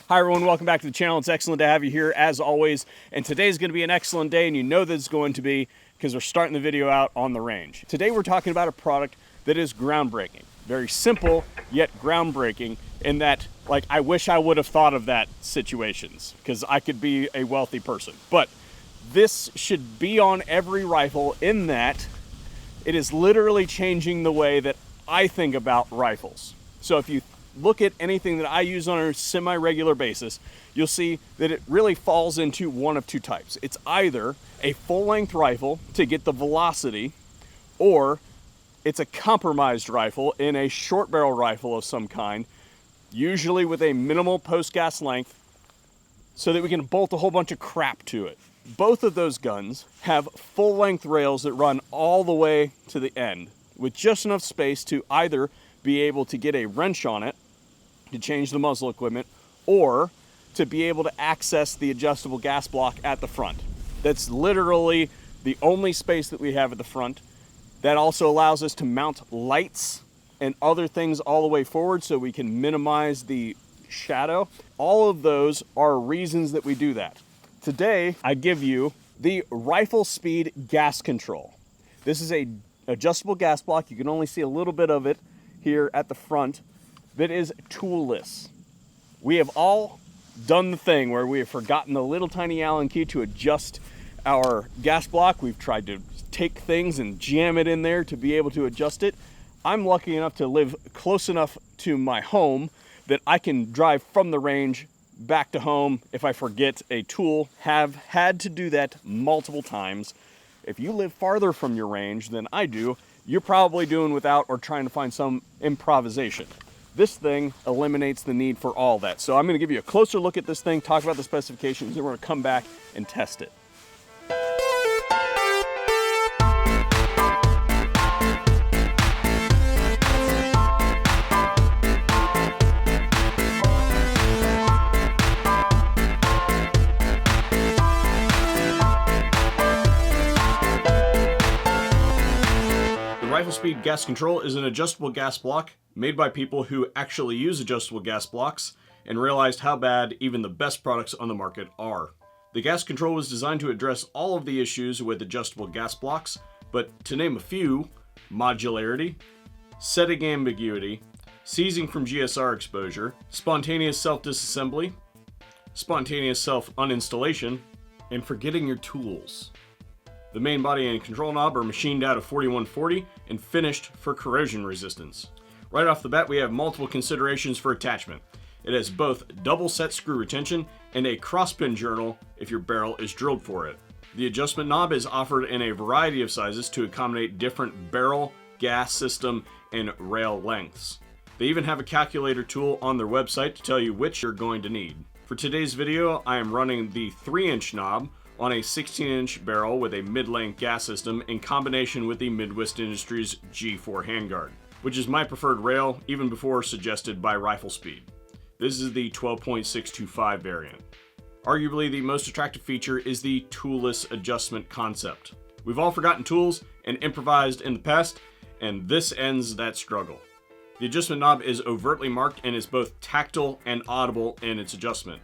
Hi everyone, welcome back to the channel. It's excellent to have you here as always. And today's going to be an excellent day, and you know that it's going to be because we're starting the video out on the range. Today we're talking about a product that is groundbreaking. Very simple, yet groundbreaking in that, like, I wish I would have thought of that situations because I could be a wealthy person. But this should be on every rifle in that it is literally changing the way that I think about rifles. So if you look at anything that I use on a semi-regular basis, you'll see that it really falls into one of two types. It's either a full-length rifle to get the velocity, or it's a compromised rifle in a short barrel rifle of some kind, usually with a minimal post-gas length, so that we can bolt a whole bunch of crap to it. Both of those guns have full-length rails that run all the way to the end, with just enough space to either be able to get a wrench on it to change the muzzle equipment, or to be able to access the adjustable gas block at the front. That's literally the only space that we have at the front. That also allows us to mount lights and other things all the way forward so we can minimize the shadow. All of those are reasons that we do that. Today, I give you the Riflespeed gas control. This is a adjustable gas block. You can only see a little bit of it here at the front. That is toolless. We have all done the thing where we have forgotten the little tiny Allen key to adjust our gas block. We've tried to take things and jam it in there to be able to adjust it. I'm lucky enough to live close enough to my home that I can drive from the range back to home if I forget a tool. Have had to do that multiple times. If you live farther from your range than I do, you're probably doing without or trying to find some improvisation. This thing eliminates the need for all that. So I'm going to give you a closer look at this thing, talk about the specifications, and we're going to come back and test it. Riflespeed gas control is an adjustable gas block made by people who actually use adjustable gas blocks and realized how bad even the best products on the market are. The gas control was designed to address all of the issues with adjustable gas blocks, but to name a few: modularity, setting ambiguity, seizing from GSR exposure, spontaneous self-disassembly, spontaneous self-uninstallation, and forgetting your tools. The main body and control knob are machined out of 4140 and finished for corrosion resistance. Right off the bat, we have multiple considerations for attachment. It has both double set screw retention and a crosspin journal if your barrel is drilled for it. The adjustment knob is offered in a variety of sizes to accommodate different barrel, gas system, and rail lengths. They even have a calculator tool on their website to tell you which you're going to need. For today's video, I am running the 3-inch knob on a 16-inch barrel with a mid-length gas system in combination with the Midwest Industries G4 handguard, which is my preferred rail even before suggested by Riflespeed. This is the 12.625 variant. Arguably the most attractive feature is the toolless adjustment concept. We've all forgotten tools and improvised in the past, and this ends that struggle. The adjustment knob is overtly marked and is both tactile and audible in its adjustment.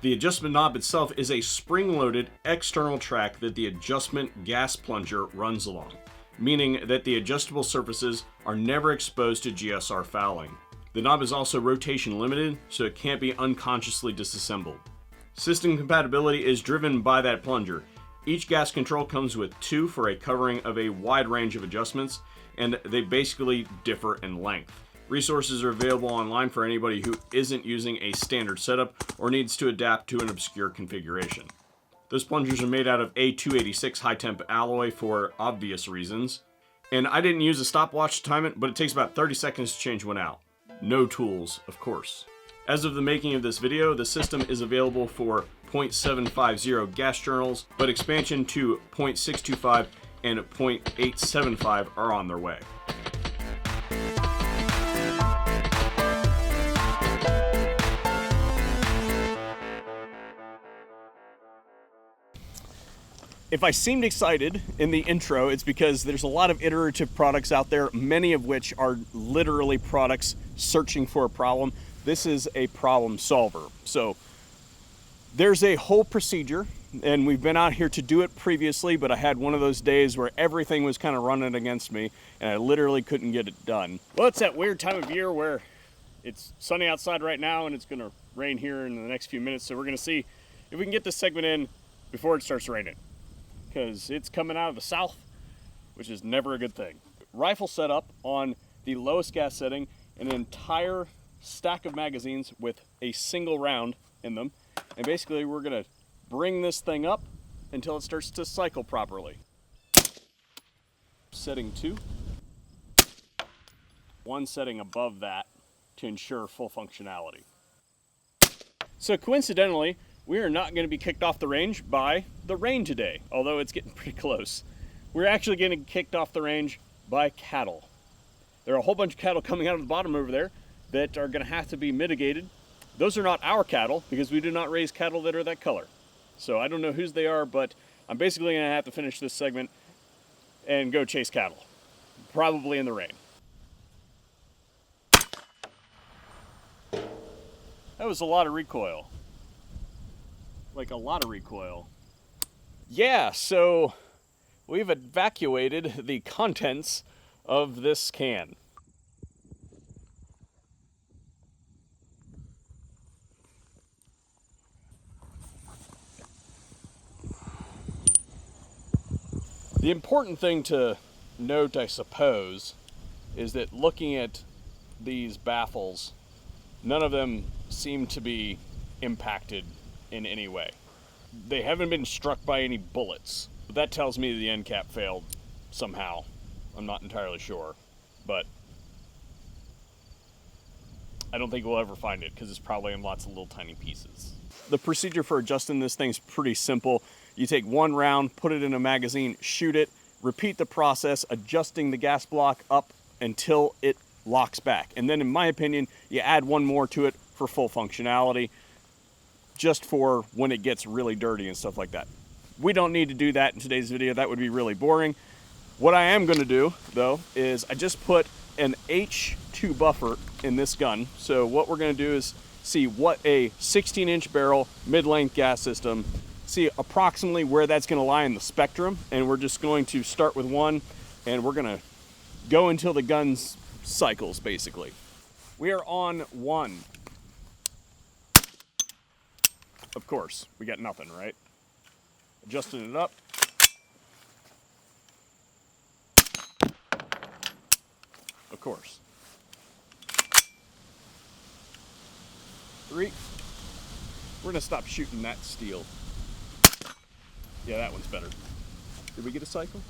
The adjustment knob itself is a spring-loaded external track that the adjustment gas plunger runs along, meaning that the adjustable surfaces are never exposed to GSR fouling. The knob is also rotation limited, so it can't be unconsciously disassembled. System compatibility is driven by that plunger. Each gas control comes with two for a covering of a wide range of adjustments, and they basically differ in length. Resources are available online for anybody who isn't using a standard setup or needs to adapt to an obscure configuration. Those plungers are made out of A286 high-temp alloy for obvious reasons, and I didn't use a stopwatch to time it, but it takes about 30 seconds to change one out. No tools, of course. As of the making of this video, the system is available for .750 gas journals, but expansion to .625 and .875 are on their way. If I seemed excited in the intro, it's because there's a lot of iterative products out there, many of which are literally products searching for a problem. This is a problem solver. So there's a whole procedure, and we've been out here to do it previously, but I had one of those days where everything was kind of running against me, and I literally couldn't get it done. Well, it's that weird time of year where it's sunny outside right now, and it's gonna rain here in the next few minutes, so we're gonna see if we can get this segment in before it starts raining, because it's coming out of the south, which is never a good thing. Rifle setup on the lowest gas setting, an entire stack of magazines with a single round in them, and basically we're gonna bring this thing up until it starts to cycle properly. Setting 2. One setting above that to ensure full functionality. So coincidentally, we are not going to be kicked off the range by the rain today, although it's getting pretty close. We're actually getting kicked off the range by cattle. There are a whole bunch of cattle coming out of the bottom over there that are going to have to be mitigated. Those are not our cattle because we do not raise cattle that are that color. So I don't know whose they are, but I'm basically going to have to finish this segment and go chase cattle, probably in the rain. That was a lot of recoil. Like a lot of recoil. Yeah, so we've evacuated the contents of this can. The important thing to note, I suppose, is that looking at these baffles, none of them seem to be impacted in any way. They haven't been struck by any bullets. But that tells me the end cap failed somehow. I'm not entirely sure, but I don't think we'll ever find it because it's probably in lots of little tiny pieces. The procedure for adjusting this thing's pretty simple. You take one round, put it in a magazine, shoot it, repeat the process, adjusting the gas block up until it locks back. And then in my opinion, you add one more to it for full functionality, just for when it gets really dirty and stuff like that. We don't need to do that in today's video. That would be really boring. What I am going to do, though, is I just put an H2 buffer in this gun. So what we're going to do is see what a 16-inch barrel mid-length gas system, see approximately where that's going to lie in the spectrum, and we're just going to start with one, and we're going to go until the gun cycles, basically. We are on 1. Of course, we got nothing, right? Adjusting it up. Of course. 3. We're gonna stop shooting that steel. Yeah, that one's better. Did we get a cycle?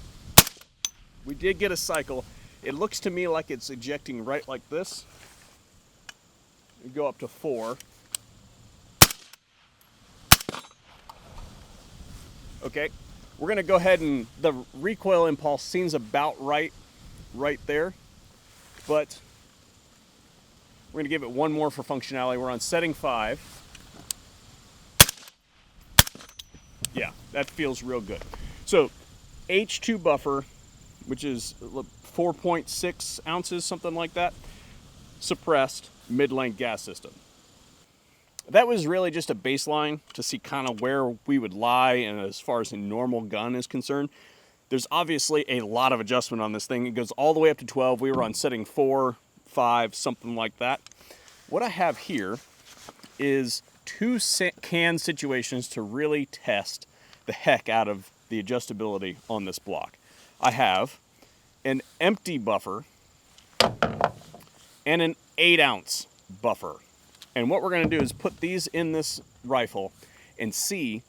We did get a cycle. It looks to me like it's ejecting right like this. We go up to 4. Okay, we're gonna go ahead and the recoil impulse seems about right there, but we're gonna give it one more for functionality. We're on setting 5. Yeah, that feels real good. So H2 buffer, which is 4.6 ounces, something like that, suppressed mid-length gas system. That was really just a baseline to see kind of where we would lie, and as far as a normal gun is concerned. There's obviously a lot of adjustment on this thing. It goes all the way up to 12. We were on setting 4, 5, something like that. What I have here is 2 can situations to really test the heck out of the adjustability on this block. I have an empty buffer and an 8-ounce buffer. And what we're going to do is put these in this rifle and see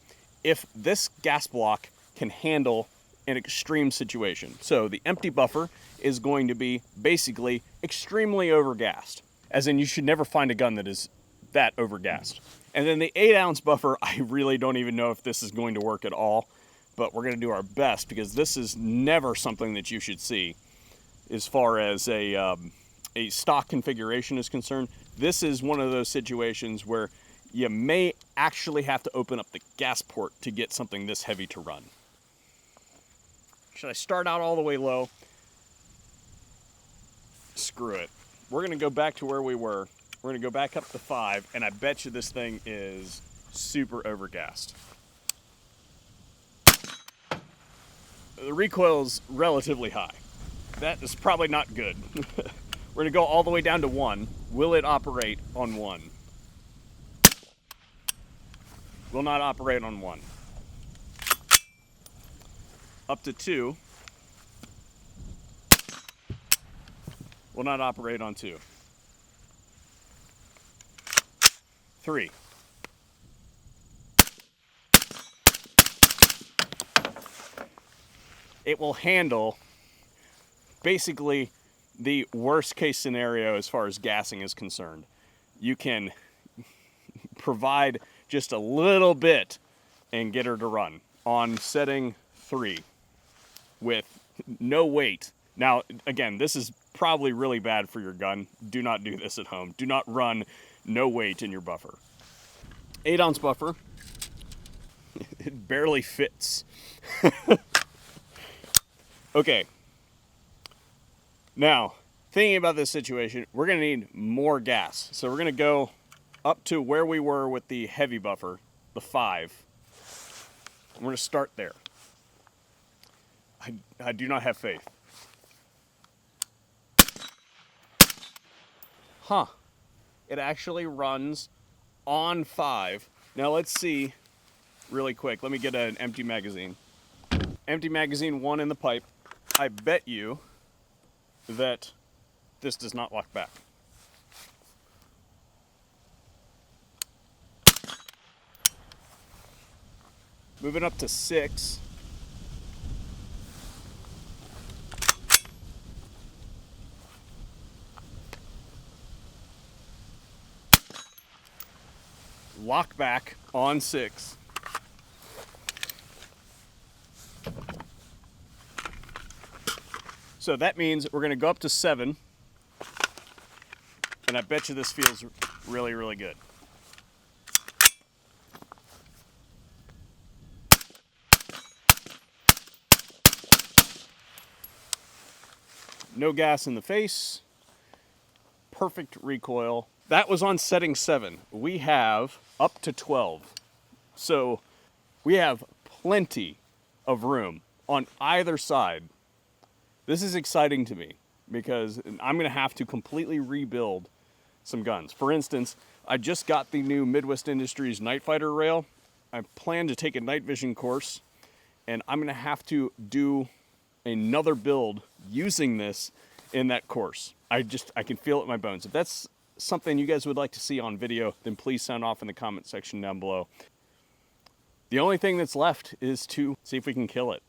if this gas block can handle an extreme situation. So the empty buffer is going to be basically extremely overgassed, as in you should never find a gun that is that overgassed. And then the 8-ounce buffer, I really don't even know if this is going to work at all, but we're going to do our best because this is never something that you should see as far as a stock configuration is concerned. This is one of those situations where you may actually have to open up the gas port to get something this heavy to run. Should I start out all the way low? Screw it. We're going to go back to where we were. We're going to go back up to 5, and I bet you this thing is super overgassed. The recoil is relatively high. That is probably not good. We're going to go all the way down to 1. Will it operate on 1? Will not operate on 1. Up to 2. Will not operate on 2. 3. It will handle basically the worst case scenario as far as gassing is concerned. You can provide just a little bit and get her to run on setting 3 with no weight. Now, again, this is probably really bad for your gun. Do not do this at home. Do not run no weight in your buffer. 8-ounce buffer. It barely fits. Okay. Now, thinking about this situation, we're going to need more gas. So we're going to go up to where we were with the heavy buffer, the 5. I'm going to start there. I do not have faith. Huh. It actually runs on 5. Now let's see really quick. Let me get an empty magazine. Empty magazine 1 in the pipe. I bet you that this does not lock back. Moving up to 6. Lock back on 6. So that means we're going to go up to 7. And I bet you this feels really, really good. No gas in the face. Perfect recoil. That was on setting 7. We have up to 12. So we have plenty of room on either side. This is exciting to me because I'm going to have to completely rebuild some guns. For instance, I just got the new Midwest Industries Night Fighter rail. I plan to take a night vision course, and I'm going to have to do another build using this in that course. I can feel it in my bones. If that's something you guys would like to see on video, then please sound off in the comment section down below. The only thing that's left is to see if we can kill it.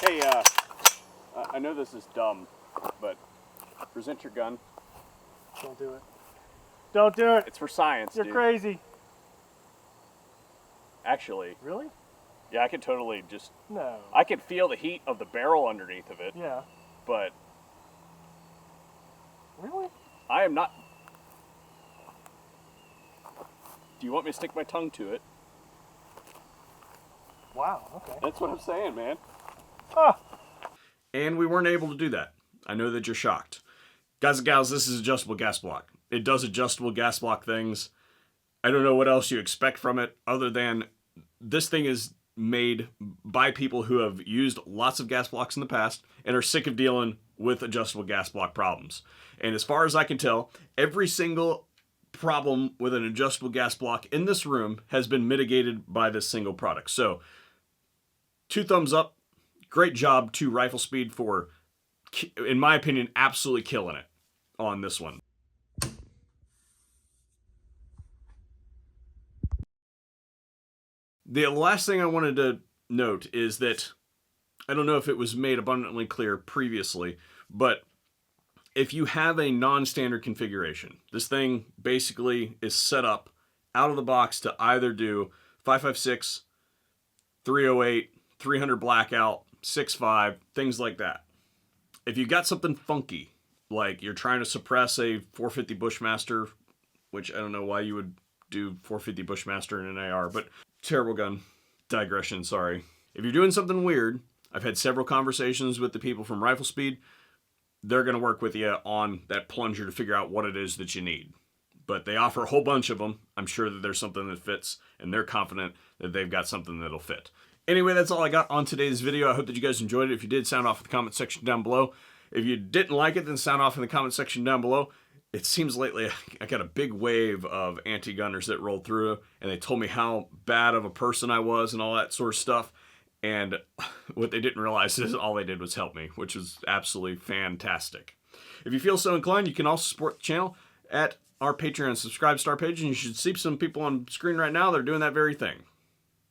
Hey, I know this is dumb, but present your gun. Don't do it. Don't do it. It's for science, You're dude. crazy. Actually, Really? yeah, I could totally just... No. I could feel the heat of the barrel underneath of it, Yeah. but Really? I am not... Do you want me to stick my tongue to it? Wow, okay. That's what I'm saying, man. Ah! And we weren't able to do that. I know that you're shocked. Guys and gals, this is adjustable gas block. It does adjustable gas block things. I don't know what else you expect from it other than this thing is made by people who have used lots of gas blocks in the past and are sick of dealing with adjustable gas block problems. And as far as I can tell, every single problem with an adjustable gas block in this room has been mitigated by this single product. So, 2 thumbs up. Great job to Riflespeed for, in my opinion, absolutely killing it on this one. The last thing I wanted to note is that, I don't know if it was made abundantly clear previously, but if you have a non-standard configuration, this thing basically is set up out of the box to either do 5.56, 308, 300 blackout, 6.5, things like that. If you got something funky, like you're trying to suppress a 450 Bushmaster, which I don't know why you would do 450 Bushmaster in an AR, but terrible gun. Digression, sorry. If you're doing something weird, I've had several conversations with the people from Riflespeed. They're going to work with you on that plunger to figure out what it is that you need. But they offer a whole bunch of them. I'm sure that there's something that fits, and they're confident that they've got something that'll fit. Anyway, that's all I got on today's video. I hope that you guys enjoyed it. If you did, sound off in the comment section down below. If you didn't like it, then sound off in the comment section down below. It seems lately I got a big wave of anti-gunners that rolled through, and they told me how bad of a person I was and all that sort of stuff. And what they didn't realize is all they did was help me, which was absolutely fantastic. If you feel so inclined, you can also support the channel at our Patreon subscribe star page, and you should see some people on screen right now that are doing that very thing.